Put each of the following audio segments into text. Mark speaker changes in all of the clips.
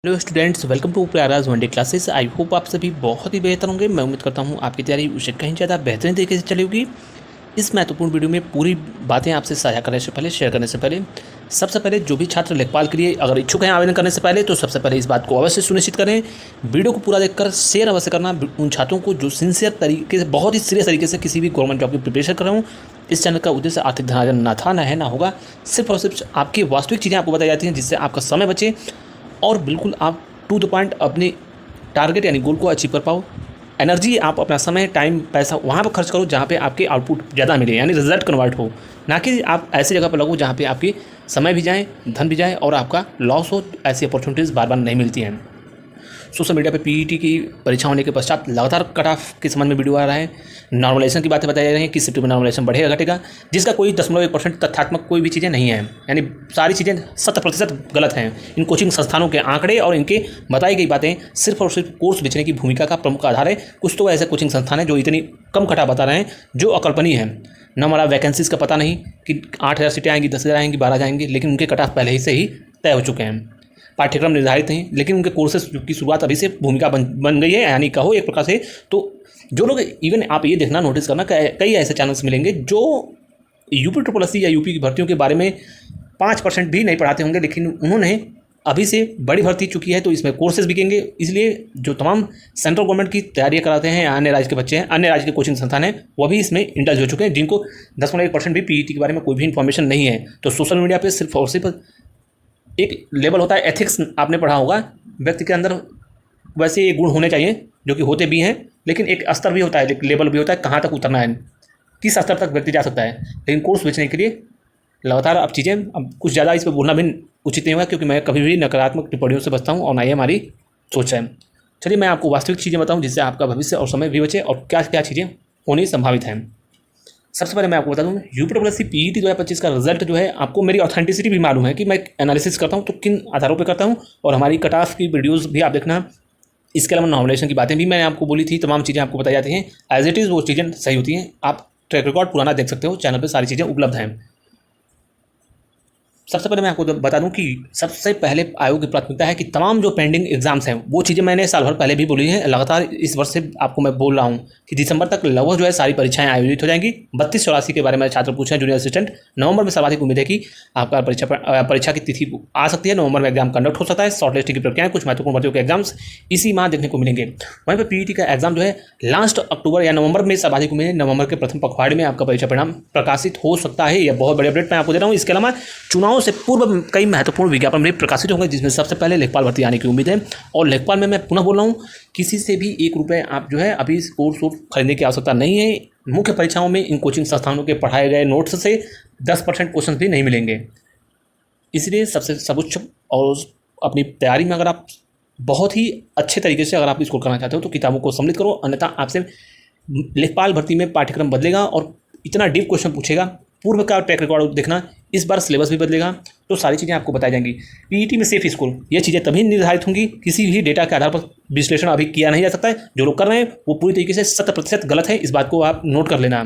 Speaker 1: Hello students, welcome to Prayagraj one day classes. I hope आप सभी बहुत ही बेहतर होंगे। मैं उम्मीद करता हूँ आपकी तैयारी उससे कहीं ज़्यादा बेहतरीन तरीके से चली होगी। इस महत्वपूर्ण वीडियो में पूरी बातें आपसे साझा करने से पहले, शेयर करने से पहले, सबसे पहले जो भी छात्र लेखपाल के लिए अगर इच्छुक हैं आवेदन करने से पहले, तो सबसे पहले इस बात को अवश्य सुनिश्चित करें, वीडियो को पूरा देखकर शेयर अवश्य करना उन छात्रों को जो सिंसियर तरीके से, बहुत ही सीरियस तरीके से किसी भी गवर्नमेंट जॉब की प्रिपरेशन कर रहे हूँ। इस चैनल का उद्देश्य आर्थिक धनार्जन ना था, ना है, ना होगा। सिर्फ और सिर्फ आपकी वास्तविक चीज़ें आपको बताई जाती हैं जिससे आपका समय बचे और बिल्कुल आप टू द पॉइंट अपने टारगेट यानी गोल को अचीव कर पाओ। एनर्जी, आप अपना समय, टाइम, पैसा वहाँ पर खर्च करो जहाँ पे आपके आउटपुट ज़्यादा मिले, यानी रिजल्ट कन्वर्ट हो, ना कि आप ऐसी जगह पर लगो जहाँ पे आपकी समय भी जाए, धन भी जाए और आपका लॉस हो। ऐसी अपॉर्चुनिटीज़ बार बार नहीं मिलती हैं। सोशल मीडिया पे पीईटी की परीक्षा होने के पश्चात लगातार कट ऑफ के संबंध में वीडियो आ रहा है। नॉर्मलाइजेशन की बातें बताई जा रही हैं कि शिफ्ट में नॉर्मलाइजेशन बढ़ेगा घटेगा, जिसका कोई 0.1% तथ्यात्मक कोई भी चीज़ें नहीं है, यानी सारी चीज़ें 100% गलत हैं। इन कोचिंग संस्थानों के आंकड़े और इनके बताई गई बातें सिर्फ और सिर्फ कोर्स बेचने की भूमिका का प्रमुख आधार है। कुछ तो ऐसे कोचिंग संस्थान हैं जो इतनी कम कट ऑफ बता रहे हैं जो अकल्पनीय है। न हमारा वैकेंसीज़ का पता नहीं कि 8,000 सीटें आएंगी, 10,000 आएंगी, 12 जाएंगी, लेकिन उनके कट ऑफ पहले ही से ही तय हो चुके हैं। पाठ्यक्रम निर्धारित हैं, लेकिन उनके कोर्सेज की शुरुआत अभी से भूमिका बन गई है, यानी कहो एक प्रकार से। तो जो लोग, इवन आप ये देखना, नोटिस करना, कई ऐसे चैनल्स मिलेंगे जो यूपी ट्रिपल एस या यूपी की भर्तियों के बारे में 5% भी नहीं पढ़ाते होंगे, लेकिन उन्होंने अभी से बड़ी भर्ती चुकी है तो इसमें कोर्सेज बिकेंगे। इसलिए जो तमाम सेंट्रल गवर्नमेंट की तैयारियां कराते हैं, अन्य राज्य के बच्चे हैं, अन्य राज्य के कोचिंग संस्थान हैं, वो भी इसमें इंडल्ज हो चुके हैं, जिनको 10.1% भी पीईटी के बारे में कोई भी इन्फॉर्मेशन नहीं है। तो सोशल मीडिया पर सिर्फ और सिर्फ एक लेवल होता है एथिक्स, आपने पढ़ा होगा, व्यक्ति के अंदर वैसे ये गुण होने चाहिए जो कि होते भी हैं, लेकिन एक स्तर भी होता है, एक लेवल भी होता है, कहाँ तक उतरना है, किस स्तर तक व्यक्ति जा सकता है। लेकिन कोर्स बेचने के लिए लगातार अब चीज़ें, अब कुछ ज़्यादा इस पर बोलना भी उचित नहीं होगा, क्योंकि मैं कभी भी नकारात्मक टिप्पणियों से बचता हूँ और ना ही हमारी सोच है। चलिए मैं आपको वास्तविक चीज़ें बताऊँ जिससे आपका भविष्य और समय भी बचे और क्या क्या चीज़ें होनी संभावित हैं। सबसे पहले मैं आपको बता दूं, यूपीडब्ल्यूएससी पीईटी 2025 का रिजल्ट जो है, आपको मेरी ऑथेंटिसिटी भी मालूम है कि मैं एनालिसिस करता हूं तो किन आधारों पे करता हूं, और हमारी कट ऑफ की वीडियोस भी आप देखना। इसके अलावा नॉमिनेशन की बातें भी मैंने आपको बोली थी, तमाम चीज़ें आपको बताई जाती हैं, एज इट इज़ वो चीज़ें सही होती हैं। आप ट्रैक रिकॉर्ड पुराना देख सकते हो, चैनल पर सारी चीज़ें उपलब्ध हैं। सबसे पहले मैं आपको बता दूं कि सबसे पहले आयोग की प्राथमिकता है कि तमाम जो पेंडिंग एग्जाम्स हैं, वो चीज़ें मैंने साल भर पहले भी बोली हैं, लगातार इस वर्ष से आपको मैं बोल रहा हूं कि दिसंबर तक लगभग जो है सारी परीक्षाएं आयोजित हो जाएंगी। 3284 के बारे में छात्र पूछे हैं, जूनियर असिस्टेंट। नवंबर में सर्वाधिक उम्मीद है कि आपका परीक्षा की तिथि आ सकती है, नवंबर में एग्जाम कंडक्ट हो सकता है। शॉर्ट लिस्टिंग की प्रक्रियाएं, कुछ महत्वपूर्ण भर्तियों के एग्जाम्स इसी माह देखने को मिलेंगे। वहीं पर पीईटी का एग्जाम जो है लास्ट अक्टूबर या नवंबर में सर्वाधिक उम्मीद है, नवंबर के प्रथम पखवाड़े में आपका परीक्षा परिणाम प्रकाशित हो सकता है। यह बहुत बड़ी अपडेट मैं आपको दे रहा हूँ। इसके अलावा चुनाव से पूर्व कई महत्वपूर्ण विज्ञापन भी प्रकाशित होंगे, जिसमें सबसे पहले लेखपाल भर्ती आने की उम्मीद है। और लेखपाल में मैं पुनः बोल रहा हूँ, किसी से भी 1 रुपये आप जो है अभी कोर्स खरीदने की आवश्यकता नहीं है। मुख्य परीक्षाओं में इन कोचिंग संस्थानों के पढ़ाए गए नोट्स से 10% क्वेश्चन भी नहीं मिलेंगे। इसलिए सबसे सर्वोच्च और अपनी तैयारी में अगर आप बहुत ही अच्छे तरीके से अगर आप स्कोर करना चाहते हो तो किताबों को सम्मिलित करो, अन्यथा आपसे लेखपाल भर्ती में पाठ्यक्रम बदलेगा और इतना डीप क्वेश्चन पूछेगा। पूर्व का ट्रैक रिकॉर्ड देखना, इस बार सिलेबस भी बदलेगा, तो सारी चीज़ें आपको बताई जाएंगी। पीईटी में सेफ स्कोर, ये चीज़ें तभी निर्धारित होंगी, किसी भी डेटा के आधार पर विश्लेषण अभी किया नहीं जा सकता है। जो लोग कर रहे हैं वो पूरी तरीके से 100% गलत है, इस बात को आप नोट कर लेना।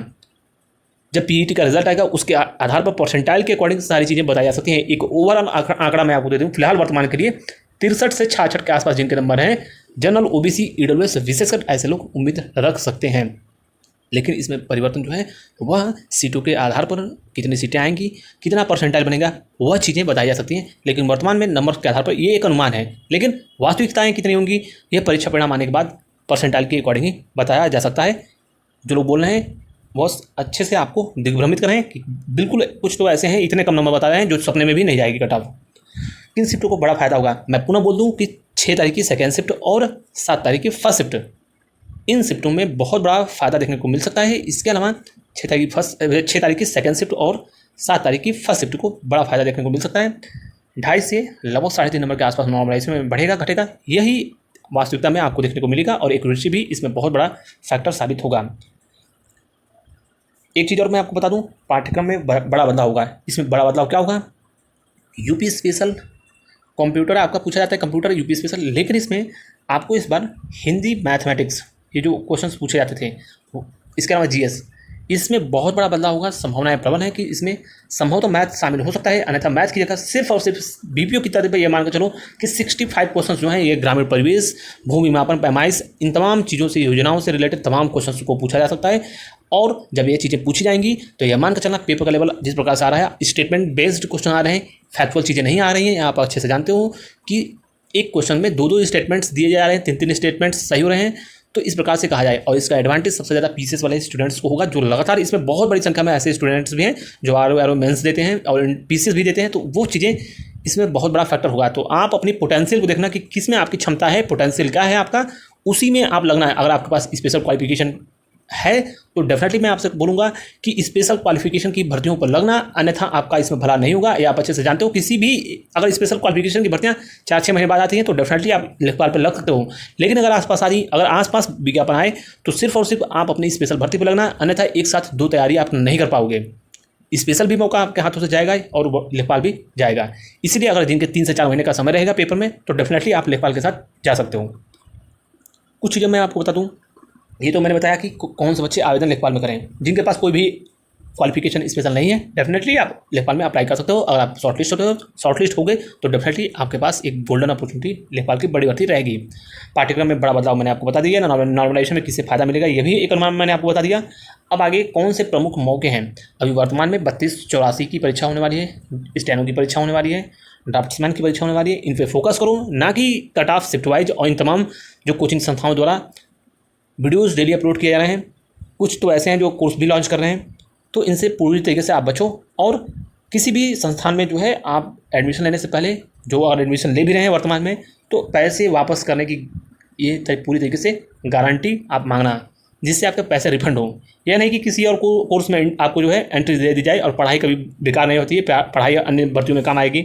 Speaker 1: जब पीईटी का रिजल्ट आएगा उसके आधार पर परसेंटाइल के अकॉर्डिंग सारी चीज़ें बताई जा सकती हैं। एक ओवरऑल आंकड़ा मैं आपको दे दूँ, फिलहाल वर्तमान के लिए 63 से 66 के आसपास जिनके नंबर हैं, जनरल, ओबीसी, ईडब्ल्यूएस विशेषकर ऐसे लोग उम्मीद रख सकते हैं। लेकिन इसमें परिवर्तन जो है वह सीटों के आधार पर, कितनी सीटें आएंगी, कितना परसेंटाइल बनेगा, वह चीज़ें बताई जा सकती हैं। लेकिन वर्तमान में नंबर के आधार पर ये एक अनुमान है, लेकिन वास्तविकताएं कितनी होंगी यह परीक्षा परिणाम आने के बाद परसेंटाइल के अकॉर्डिंग ही बताया जा सकता है। जो लोग बोल रहे हैं बहुत अच्छे से आपको दिग्भ्रमित करें कि बिल्कुल कुछ तो ऐसे हैं इतने कम नंबर बता रहे हैं जो सपने में भी नहीं जाएगी कट ऑफ। किन शिफ्टों को बड़ा फायदा होगा, मैं पुनः बोल दूँ कि 6 तारीख की सेकेंड शिफ्ट और 7 तारीख की फर्स्ट शिफ्ट, इन शिफ्टों में बहुत बड़ा फायदा देखने को मिल सकता है। इसके अलावा 6 तारीख की सेकेंड शिफ्ट और 7 तारीख की फर्स्ट शिफ्ट को बड़ा फायदा देखने को मिल सकता है। 2.5 से लगभग 3.5 नंबर के आसपास नॉर्मलाइजेशन में बढ़ेगा घटेगा, यही वास्तविकता में आपको देखने को मिलेगा, और एक्यूरेसी भी इसमें बहुत बड़ा फैक्टर साबित होगा। एक चीज़ और मैं आपको बता दूं, पाठ्यक्रम में बड़ा बदलाव होगा। इसमें बड़ा बदलाव क्या होगा, यूपी स्पेशल कंप्यूटर आपका पूछा जाता है, कंप्यूटर यूपी स्पेशल, लेकिन इसमें आपको इस बार हिंदी, मैथमेटिक्स, ये जो क्वेश्चंस पूछे जाते थे, इसके अलावा जीएस, इसमें बहुत बड़ा बदलाव होगा, संभावनाएं प्रबल है कि इसमें संभव तो मैथ शामिल हो सकता है, अन्यथा मैथ की जगह सिर्फ और सिर्फ बीपीओ की तरह पर यह मान कर चलो कि 65 क्वेश्चन जो हैं ये ग्रामीण परिवेश, भूमि मापन, पैमाइश, इन तमाम चीज़ों से, योजनाओं से रिलेटेड तमाम क्वेश्चन को पूछा जा सकता है। और जब ये चीज़ें पूछी जाएंगी तो यह मान कर चलना पेपर का लेवल जिस प्रकार से आ रहा है, स्टेटमेंट बेस्ड क्वेश्चन आ रहे हैं, फैक्चुअल चीज़ें नहीं आ रही हैं। आप अच्छे से जानते हो कि एक क्वेश्चन में दो स्टेटमेंट्स दिए जा रहे हैं, तीन स्टेटमेंट्स सही हो रहे हैं, तो इस प्रकार से कहा जाए। और इसका एडवांटेज सबसे ज़्यादा पीसीएस वाले स्टूडेंट्स को होगा, जो लगातार इसमें बहुत बड़ी संख्या में ऐसे स्टूडेंट्स भी हैं जो आर मेंस देते हैं और पीसीएस भी देते हैं, तो वो चीज़ें इसमें बहुत बड़ा फैक्टर होगा। तो आप अपनी पोटेंशियल को देखना कि किस में आपकी क्षमता है, पोटेंशियल क्या है आपका, उसी में आप लगना है। अगर आपके पास स्पेशल क्वालिफिकेशन है तो डेफिनेटली मैं आपसे बोलूँगा कि स्पेशल क्वालिफिकेशन की भर्तियों पर लगना, अन्यथा आपका इसमें भला नहीं होगा। या आप अच्छे से जानते हो किसी भी अगर स्पेशल क्वालिफिकेशन की भर्तियाँ 4-6 महीने बाद आती हैं तो डेफिनेटली आप लेखपाल पर लग सकते हो। लेकिन अगर आसपास विज्ञापन आए तो सिर्फ और सिर्फ आप अपनी स्पेशल भर्ती पर लगना, अन्यथा एक साथ 2 तैयारी आप नहीं कर पाओगे। स्पेशल भी मौका आपके हाथों से जाएगा और लेखपाल भी जाएगा। इसलिए अगर जिनके 3 से 4 महीने का समय रहेगा पेपर में तो डेफिनेटली आप लेखपाल के साथ जा सकते हो। कुछ चीज़ें मैं आपको बता दूँ, ये तो मैंने बताया कि कौन से बच्चे आवेदन लेखपाल में करें। जिनके पास कोई भी क्वालिफिकेशन स्पेशल नहीं है, डेफिनेटली आप लेखपाल में अप्लाई कर सकते हो। अगर आप शॉर्टलिस्ट हो गए तो डेफिनेटली आपके पास एक गोल्डन अपॉर्चुनिटी लेखपाल की बड़ी भर्ती रहेगी। पाठ्यक्रम में बड़ा बदलाव मैंने आपको बता दिया, नॉर्मलाइजेशन में किससे फायदा मिलेगा ये भी एक अनुमान मैंने आपको बता दिया। अब आगे कौन से प्रमुख मौके हैं। अभी वर्तमान में 32-84 की परीक्षा होने वाली है, स्टेनो की परीक्षा होने वाली है, ड्राफ्ट्समैन की परीक्षा होने वाली है। इन पर फोकस करो, ना कि कट ऑफ शिफ्ट वाइज। और इन तमाम जो कोचिंग संस्थाओं द्वारा वीडियोज़ डेली अपलोड किए जा रहे हैं, कुछ तो ऐसे हैं जो कोर्स भी लॉन्च कर रहे हैं, तो इनसे पूरी तरीके से आप बचो। और किसी भी संस्थान में जो है आप एडमिशन लेने से पहले, जो अगर एडमिशन ले भी रहे हैं वर्तमान में, तो पैसे वापस करने की ये पूरी तरीके से गारंटी आप मांगना, जिससे आपके पैसे रिफंड हो। यह नहीं कि किसी और को कोर्स में आपको जो है एंट्री दे दी जाए और पढ़ाई कभी बेकार नहीं होती है, पढ़ाई अन्य भर्तियों में काम आएगी,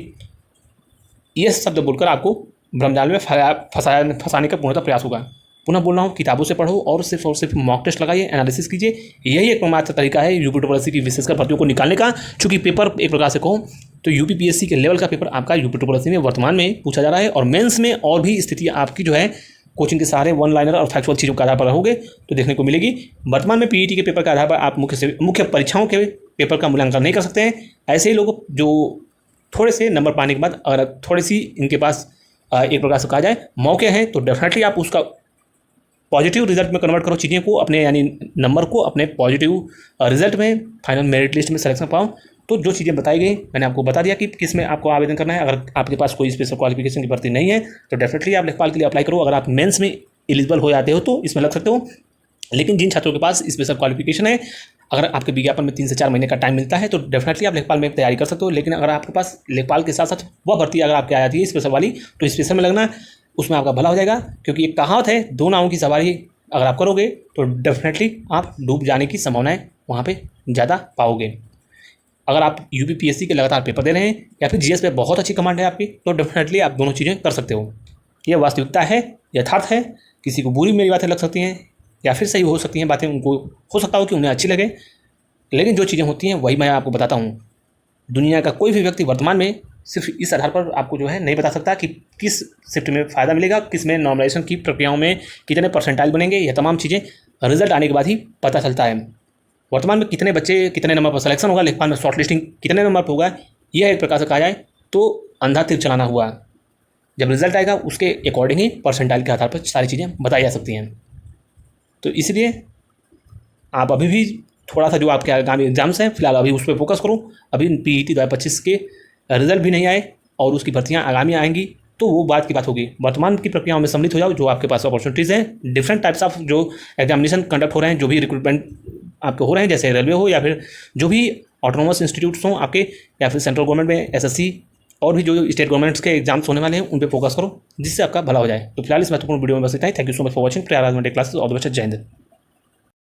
Speaker 1: ये शब्द बोलकर आपको भ्रमजाल में फंसाने का पूर्णतः प्रयास होगा। पुनः बोल रहा हूँ, किताबों से पढ़ो और सिर्फ मॉक टेस्ट लगाइए, एनालिसिस कीजिए। यही एकमात्र तरीका है यूपी ट्रिपल की विशेषकर भर्तियों को निकालने का। चूँकि पेपर एक प्रकार से कहूँ तो यूपीपीएससी के लेवल का पेपर आपका यूपी ट्रिपल में वर्तमान में पूछा जा रहा है, और मेंस में और भी स्थिति आपकी जो है कोचिंग के सहारे वन लाइनर और फैक्चुअल चीज़ों के आधार पर रहोगे तो देखने को मिलेगी। वर्तमान में पीईटी के पेपर के आधार पर आप मुख्य परीक्षाओं के पेपर का मूल्यांकन नहीं कर सकते हैं। ऐसे ही लोग जो थोड़े से नंबर पाने के बाद अगर थोड़ी सी इनके पास एक प्रकार से कहा जाए मौके हैं, तो डेफिनेटली आप उसका पॉजिटिव रिजल्ट में कन्वर्ट करो चीज़ें को, अपने यानी नंबर को अपने पॉजिटिव रिजल्ट में, फाइनल मेरिट लिस्ट में सेलेक्शन पाओ। तो जो चीज़ें बताई गई मैंने आपको बता दिया कि किस में आपको आवेदन करना है। अगर आपके पास कोई स्पेशल क्वालिफिकेशन की भर्ती नहीं है तो डेफिनेटली आप लेखपाल के लिए अप्लाई करो। अगर आप मेंस में एलिजिबल हो जाते हो तो इसमें लग सकते हो। लेकिन जिन छात्रों के पास स्पेशल क्वालिफिकेशन है, अगर आपके विज्ञापन में 3 से 4 महीने का टाइम मिलता है तो डेफिनेटली आप लेखपाल में तैयारी कर सकते हो। लेकिन अगर आपके पास लेखपाल के साथ साथ वह भर्ती अगर आपके आ जाती है स्पेशल वाली, तो स्पेशल में लगना, उसमें आपका भला हो जाएगा। क्योंकि एक कहावत है, 2 नावों की सवारी अगर आप करोगे तो डेफिनेटली आप डूब जाने की संभावनाएं वहाँ पे ज़्यादा पाओगे। अगर आप यूपीपीएससी के लगातार पेपर दे रहे हैं या फिर जीएस पे बहुत अच्छी कमांड है आपकी, तो डेफिनेटली आप दोनों चीज़ें कर सकते हो। ये वास्तविकता है, यथार्थ है। किसी को बुरी मेरी बातें लग सकती हैं या फिर सही हो सकती हैं बातें, उनको हो सकता हो कि उन्हें अच्छी लगे, लेकिन जो चीज़ें होती हैं वही मैं आपको बताता हूँ। दुनिया का कोई भी व्यक्ति वर्तमान में सिर्फ इस आधार पर आपको जो है नहीं बता सकता कि किस शिफ्ट में फ़ायदा मिलेगा, किस में नॉर्मलाइजेशन की प्रक्रियाओं में कितने परसेंटाइल बनेंगे। यह तमाम चीज़ें रिजल्ट आने के बाद ही पता चलता है। वर्तमान में कितने बच्चे कितने नंबर पर सिलेक्शन होगा, लेखपाल में शॉर्ट लिस्टिंग कितने नंबर पर होगा, यह एक प्रकार से कहा जाए तो अंधा तीर चलाना हुआ। जब रिजल्ट आएगा उसके अकॉर्डिंग ही परसेंटाइल के आधार पर सारी चीज़ें बताई जा सकती हैं। तो इसलिए आप अभी भी थोड़ा सा जो आपके आगामी एग्जाम्स हैं फिलहाल अभी उस पर फोकस करो। अभी पीईटी 2025 के रिजल्ट भी नहीं आए और उसकी भर्तियाँ आगामी आएंगी, तो वो बात की बात होगी। वर्तमान की प्रक्रियाओं में सम्मिलित हो जाओ, जो आपके पास अपॉर्चुनिटीज़ हैं, डिफरेंट टाइप्स ऑफ जो एग्जामिनेशन कंडक्ट हो रहे हैं, जो भी रिक्रूटमेंट आपके हो रहे हैं, जैसे रेलवे हो या फिर जो भी ऑटोनोमस इंस्टीट्यूट्स हों आपके, या फिर सेंट्रल गवर्नमेंट में एसएससी और भी जो स्टेट गवर्नमेंट्स के एग्जाम्स होने वाले हैं उन पर फोकस करो, जिससे आपका भला हो जाए। तो फिलहाल इस महत्वपूर्ण वीडियो में बस इतना ही। Thank you so much for watching Prayagraj Monday classes. All the best. जय हिंद।